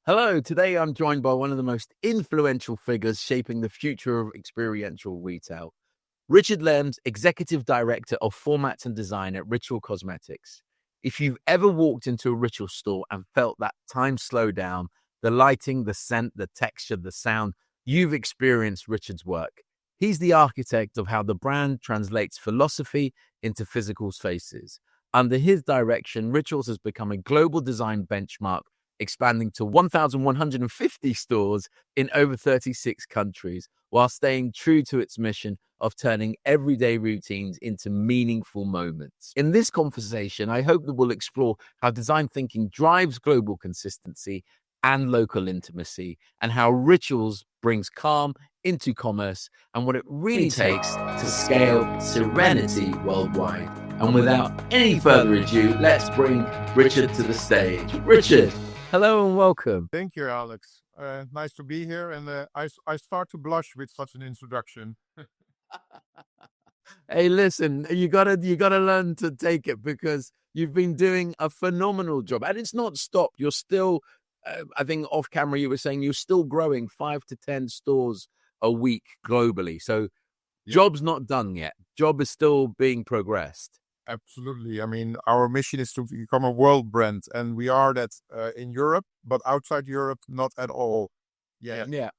Hello, today I'm joined by one of the most influential figures shaping the future of experiential retail, Richard Lems, Executive Director of Formats and Design at Ritual Cosmetics. If you've ever walked into a Ritual store and felt that time slow down, the lighting, the scent, the texture, the sound, you've experienced Richard's work. He's the architect of how the brand translates philosophy into physical spaces. Under his direction, Rituals has become a global design benchmark, expanding to 1,150 stores in over 36 countries, while staying true to its mission of turning everyday routines into meaningful moments. In this conversation, I hope that we'll explore how design thinking drives global consistency and local intimacy, and how Rituals brings calm into commerce, and what it really takes to scale serenity worldwide. And without any further ado, let's bring Richard to the stage. Richard, hello and welcome. Thank you, Alex. Nice to be here, and I start to blush with such an introduction. Hey, listen, you gotta learn to take it, because you've been doing a phenomenal job, and it's not stopped. You're still, I think off camera you were saying you're still growing 5 to 10 stores a week globally. So job's not done yet. Job is still being progressed. Absolutely. I mean, our mission is to become a world brand, and we are that in Europe, but outside Europe, not at all. Yeah.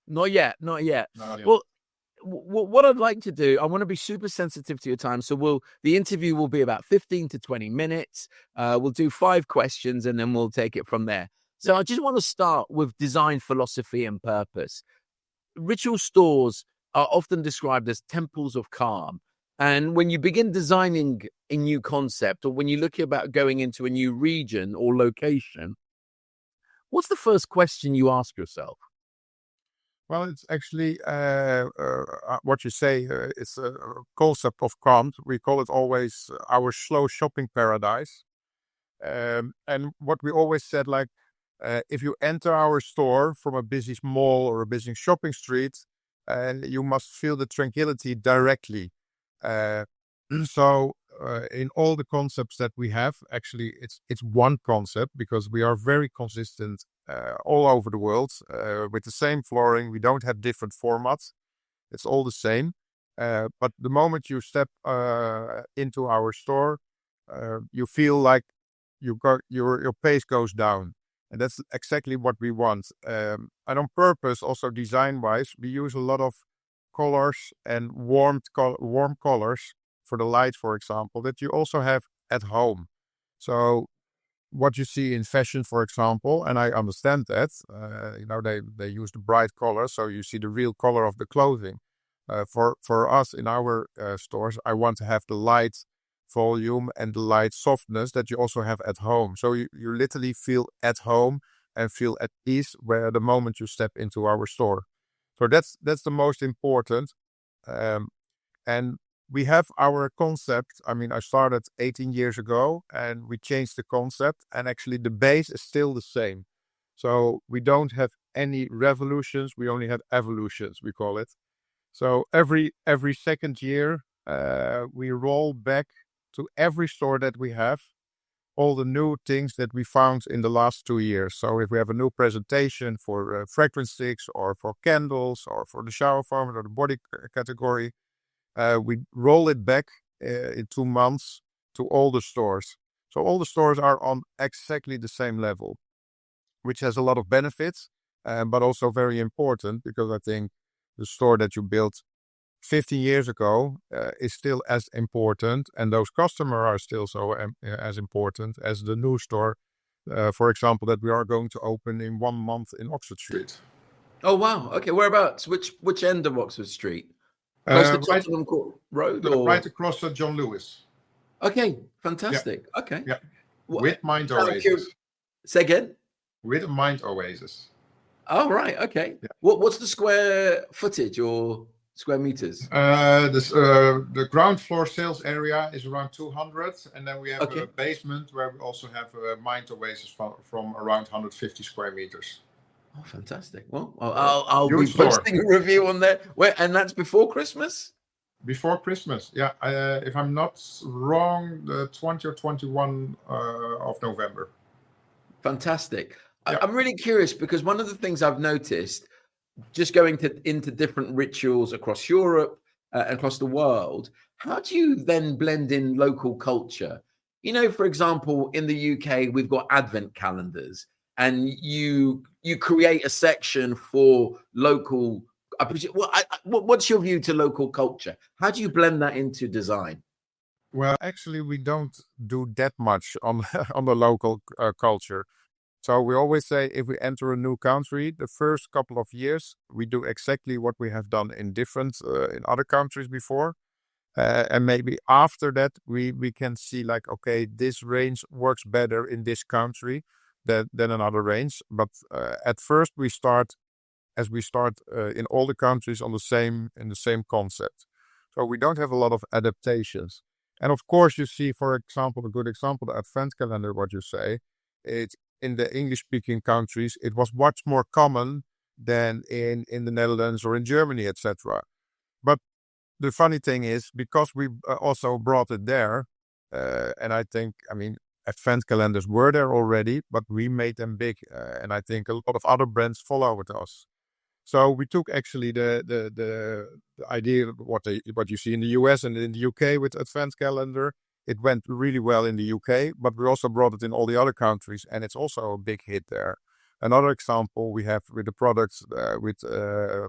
Not yet. Not yet. Well, what I'd like to do, I want to be super sensitive to your time. So the interview will be about 15 to 20 minutes. We'll do 5 questions and then we'll take it from there. So I just want to start with design philosophy and purpose. Ritual stores are often described as temples of calm. And when you begin designing a new concept, or when you look about going into a new region or location, what's the first question you ask yourself? Well, it's actually what you say. It's a concept of calm. We call it always our slow shopping paradise. And what we always said, like, if you enter our store from a busy mall or a busy shopping street, you must feel the tranquility directly. So in all the concepts that we have, actually, it's one concept, because we are very consistent all over the world with the same flooring. We don't have different formats. It's all the same. But the moment you step into our store, you feel like your pace goes down. And that's exactly what we want. And on purpose, also design-wise, we use a lot of colors and warm colors for the light, for example, that you also have at home. So what you see in fashion, for example, and I understand that, they use the bright colors, so you see the real color of the clothing. For us in our stores, I want to have the light volume and the light softness that you also have at home. So you literally feel at home and feel at ease where the moment you step into our store. So that's the most important. And we have our concept. I mean, I started 18 years ago and we changed the concept, and actually the base is still the same. So we don't have any revolutions. We only have evolutions, we call it. So every second year, we roll back to every store that we have all the new things that we found in the last 2 years. So if we have a new presentation for fragrance sticks or for candles or for the shower foam or the body category, we roll it back in 2 months to all the stores. So all the stores are on exactly the same level, which has a lot of benefits, but also very important, because I think the store that you built 15 years ago is still as important, and those customers are still so as important as the new store, for example, that we are going to open in 1 month in Oxford Street. Oh, wow. Okay, whereabouts? Which end of Oxford Street? Close to Tottenham Court Road? Or? Right across John Lewis. Okay, fantastic. Yeah. Okay. Yeah. With Mind Oasis. Say again? With a Mind Oasis. Oh, right. Okay. Yeah. What's the square footage or square meters? The ground floor sales area is around 200, and then we have a basement where we also have a Mind Oasis from around 150 square meters. Oh, fantastic. Well, I'll be posting a review on there. And that's before Christmas? Before Christmas, yeah. If I'm not wrong, the 20 or 21 of November. Fantastic. Yeah. I'm really curious because one of the things I've noticed, just going into different rituals across Europe and across the world, how do you then blend in local culture? You know, for example, in the UK, we've got advent calendars, and you create a section for local. What's your view to local culture? How do you blend that into design? Well, actually, we don't do that much on on the local culture. So we always say if we enter a new country, the first couple of years we do exactly what we have done in different in other countries before, and maybe after that we can see like, okay, this range works better in this country than another range. But at first we start in all the countries on the same in the same concept. So we don't have a lot of adaptations. And of course, you see, for example, a good example, the advent calendar. What you say, it's in the English-speaking countries, it was much more common than in the Netherlands or in Germany, etc. But the funny thing is, because we also brought it there, and I think, I mean, advent calendars were there already, but we made them big, and I think a lot of other brands followed us. So we took actually the idea of what you see in the US and in the UK with advent calendar. It went really well in the UK, but we also brought it in all the other countries, and it's also a big hit there. Another example we have with the products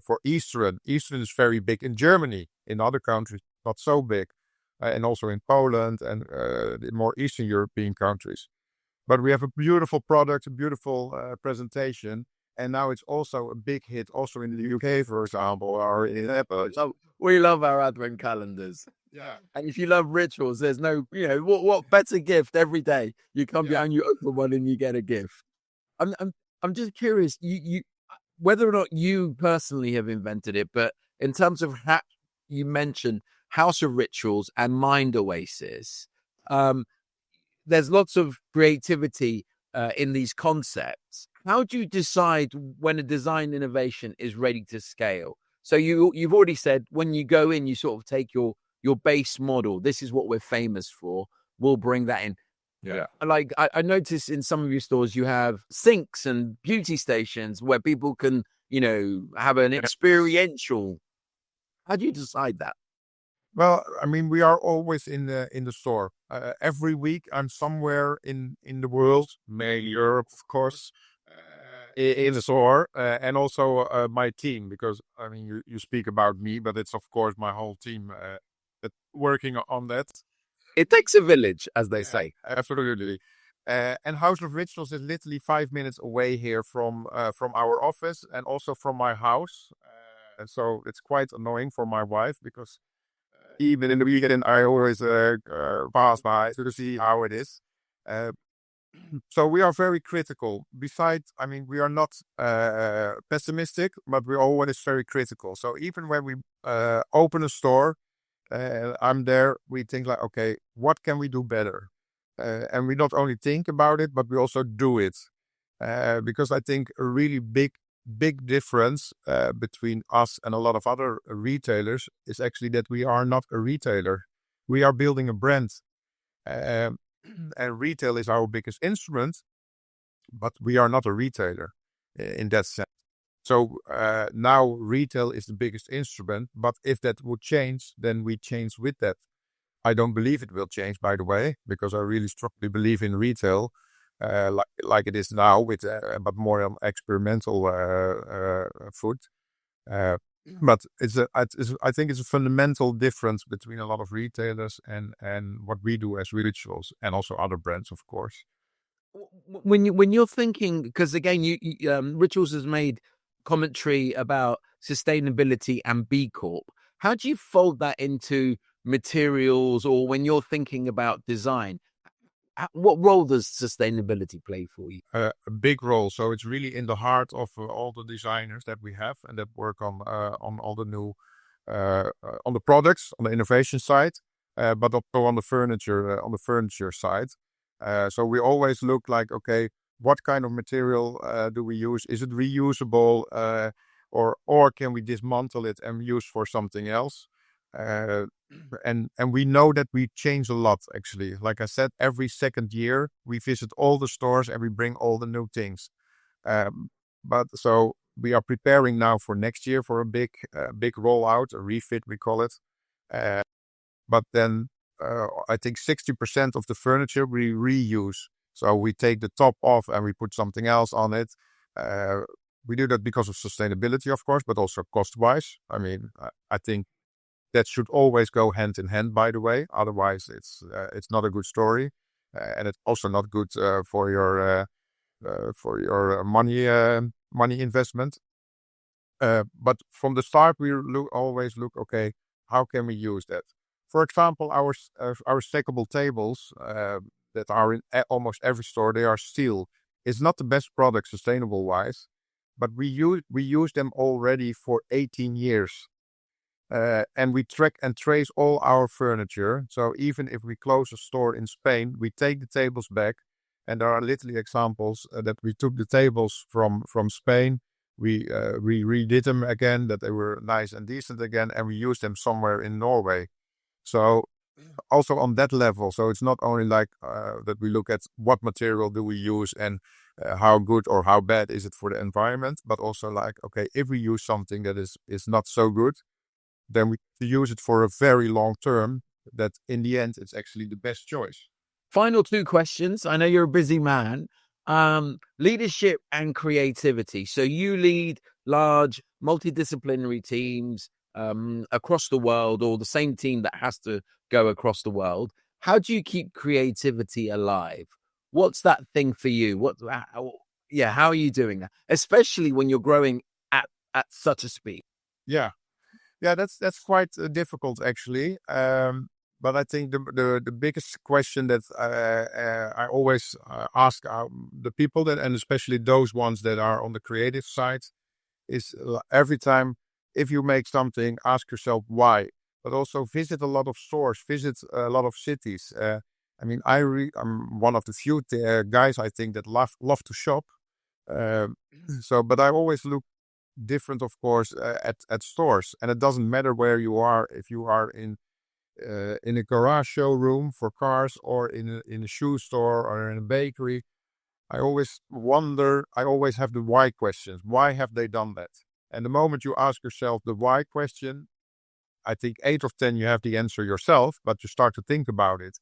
for Eastern. Eastern is very big in Germany. In other countries, not so big, and also in Poland and the more Eastern European countries. But we have a beautiful product, a beautiful presentation, and now it's also a big hit also in the UK, for example, or in Apple. So we love our advent calendars. Yeah. And if you love rituals, there's no, what better gift every day? You come Yeah. down, you open one, and you get a gift. I'm just curious, you whether or not you personally have invented it, but in terms of how you mentioned House of Rituals and Mind Oasis, um, there's lots of creativity in these concepts. How do you decide when a design innovation is ready to scale? So you've already said when you go in, you sort of take your base model. This is what we're famous for. We'll bring that in. Yeah. Like I noticed in some of your stores, you have sinks and beauty stations where people can, have an experiential. How do you decide that? Well, I mean, we are always in the store. Every week, I'm somewhere in the world, mainly Europe, of course, in the store, and also my team. Because I mean, you speak about me, but it's of course my whole team that working on that. It takes a village, as they say. Absolutely. And House of Rituals is literally 5 minutes away here from our office and also from my house. And so it's quite annoying for my wife because even in the weekend I always pass by to see how it is. Uh, so we are very critical. Besides, I mean, we are not pessimistic, but we're always very critical. So even when we open a store, I'm there, we think like, okay, what can we do better? And we not only think about it, but we also do it. Because I think a really big difference between us and a lot of other retailers is actually that we are not a retailer. We are building a brand. Um, and retail is our biggest instrument, but we are not a retailer in that sense. So now retail is the biggest instrument, but if that would change, then we change with that. I don't believe it will change, by the way, because I really strongly believe in retail, like it is now, with but more experimental food. But I think it's a fundamental difference between a lot of retailers and what we do as rituals, and also other brands, of course. When you're thinking, because again, Rituals has made commentary about sustainability and B Corp. How do you fold that into materials, or when you're thinking about design? What role does sustainability play for you? A big role. So it's really in the heart of all the designers that we have and that work on all the new on the products, on the innovation side, but also on the furniture side. So we always look like, okay, what kind of material do we use? Is it reusable, or can we dismantle it and use for something else? And we know that we change a lot, actually. Like I said, every second year we visit all the stores and we bring all the new things. But so we are preparing now for next year for a big rollout, a refit we call it. But then I think 60% of the furniture we reuse. So we take the top off and we put something else on it. We do that because of sustainability, of course, but also cost-wise. I mean, I think that should always go hand in hand, by the way. Otherwise, it's not a good story. And it's also not good for your money investment. But from the start, we always look, okay, how can we use that? For example, our stackable tables that are in almost every store, they are steel. It's not the best product sustainable wise, but we use them already for 18 years. And we track and trace all our furniture. So even if we close a store in Spain, we take the tables back. And there are literally examples that we took the tables from Spain. We redid them again, that they were nice and decent again, and we used them somewhere in Norway. So also on that level, so it's not only like that we look at what material do we use and how good or how bad is it for the environment, but also like, okay, if we use something that is not so good, then we use it for a very long term, that in the end, it's actually the best choice. Final two questions. I know you're a busy man. Leadership and creativity. So you lead large multidisciplinary teams across the world, or the same team that has to go across the world. How do you keep creativity alive? What's that thing for you? How are you doing that? Especially when you're growing at such a speed. Yeah, that's quite difficult actually. But I think the biggest question that I always ask the people that, and especially those ones that are on the creative side, is every time if you make something, ask yourself why. But also visit a lot of stores, visit a lot of cities. I mean, I'm one of the few guys I think that love to shop. But I always look different, of course, at stores, and it doesn't matter where you are. If you are in a garage showroom for cars, or in a shoe store, or in a bakery, I always wonder. I always have the why questions. Why have they done that? And the moment you ask yourself the why question, I think 8 of 10 you have the answer yourself, but you start to think about it.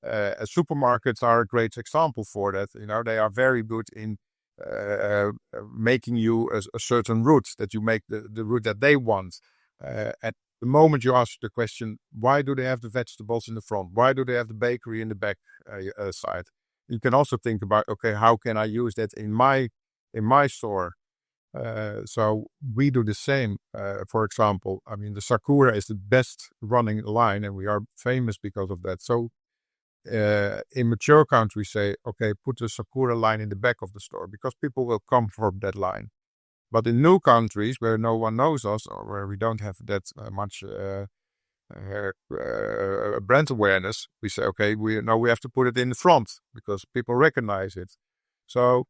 Supermarkets are a great example for that. You know, they are very good in making you a certain route, that you make the route that they want. At the moment you ask the question, why do they have the vegetables in the front? Why do they have the bakery in the back side? You can also think about, okay, how can I use that in my store? So we do the same. For example, I mean, the Sakura is the best running line, and we are famous because of that. So in mature countries, say, okay, put the Sakura line in the back of the store, because people will come for that line. But in new countries where no one knows us, or where we don't have that much brand awareness, we say, okay, we have to put it in the front because people recognize it. So,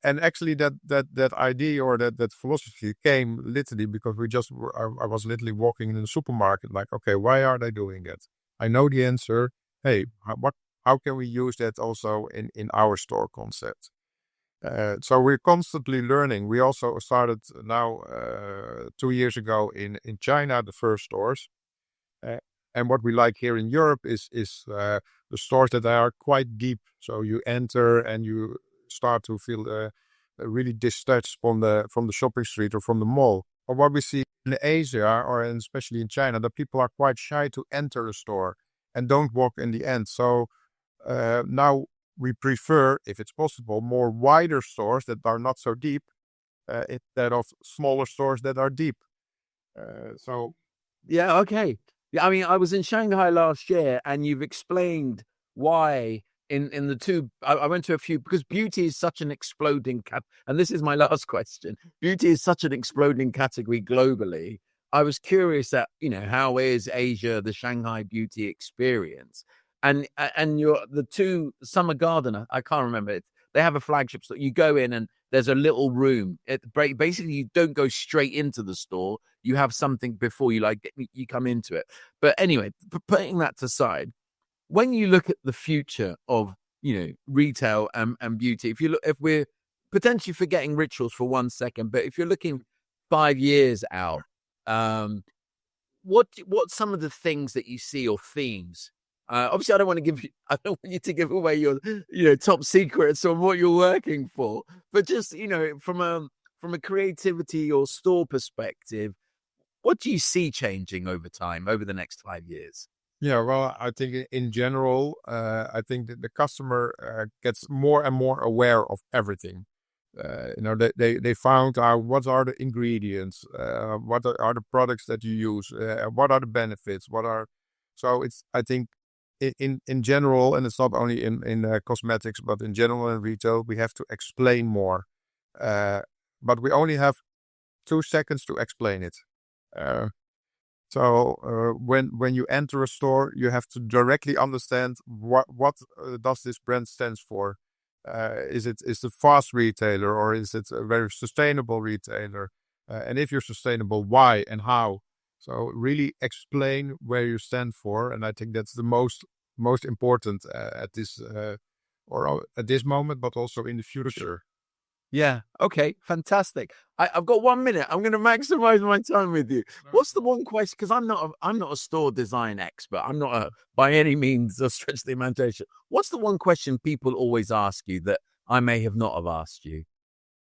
and actually that idea, or that philosophy came literally because I was literally walking in the supermarket, like, okay, why are they doing that? I know the answer. Hey, how can we use that also in our store concept? So we're constantly learning. We also started now 2 years ago in China, the first stores. And what we like here in Europe is the stores that are quite deep. So you enter and you start to feel really detached from the shopping street or from the mall. Or what we see in Asia, or especially in China, that people are quite shy to enter a store and don't walk in the end. So now we prefer, if it's possible, more wider stores that are not so deep instead of smaller stores that are deep. Yeah, okay. Yeah, I mean, I was in Shanghai last year, and you've explained why in the two. I went to a few, because beauty is such an exploding and this is my last question. Beauty is such an exploding category globally. I was curious that, how is Asia, the Shanghai beauty experience? And the two Summer Garden, I can't remember it. They have a flagship store. You go in and there's a little room. Basically, you don't go straight into the store. You have something before you come into it. But anyway, putting that aside, when you look at the future of retail and beauty, if we're potentially forgetting rituals for 1 second, but if you're looking 5 years out, what's some of the things that you see or themes? Obviously, I don't want you to give away your, top secrets on what you're working for, but just, from a creativity or store perspective, what do you see changing over time, over the next 5 years? Yeah, well, I think in general, I think that the customer gets more and more aware of everything. They found out what are the ingredients, what are the products that you use, what are the benefits, so it's, I think, in general, and it's not only in cosmetics, but in general in retail, we have to explain more. But we only have 2 seconds to explain it. When you enter a store, you have to directly understand what does this brand stands for. Is it a fast retailer, or is it a very sustainable retailer? And if you're sustainable, why and how? So really explain where you stand for, and I think that's the most important at this moment, but also in the future. Yeah. Okay. Fantastic. I've got 1 minute. I'm going to maximize my time with you. What's the one question? Because I'm not a store design expert. I'm not by any means a stretch of the imagination. What's the one question people always ask you that I may have not have asked you?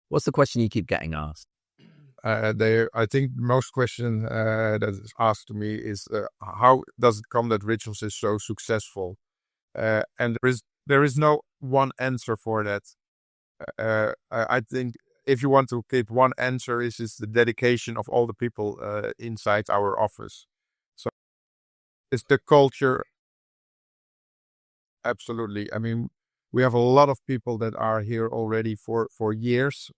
What's the question you keep getting asked? I think most question that is asked to me is how does it come that Rituals is so successful? And there is no one answer for that. I think if you want to give one answer, is the dedication of all the people inside our office. So it's the culture. Absolutely. I mean, we have a lot of people that are here already for years.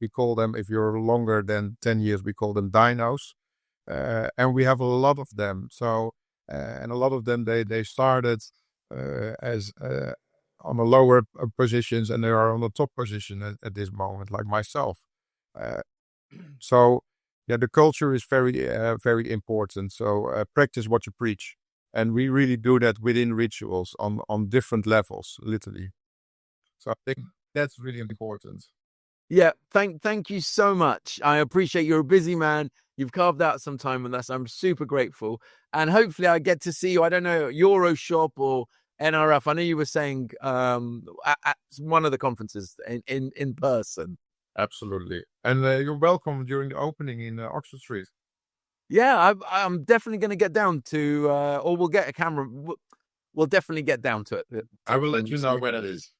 We call them, if you're longer than 10 years, we call them dinos. And we have a lot of them. So, and a lot of them, they started as on the lower positions, and they are on the top position at this moment, like myself. So, yeah, the culture is very important. So practice what you preach. And we really do that within Rituals on different levels, literally. So I think that's really important. Yeah, thank you so much. I appreciate you're a busy man. You've carved out some time with us. I'm super grateful. And hopefully I get to see you, I don't know, EuroShop or NRF. I know you were saying at one of the conferences in person. Absolutely. And you're welcome during the opening in Oxford Street. Yeah, I'm definitely going to get down to, or we'll get a camera. We'll definitely get down to it. I will let you know when it is.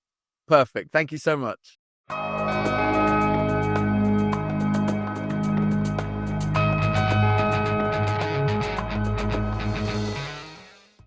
Perfect. Thank you so much.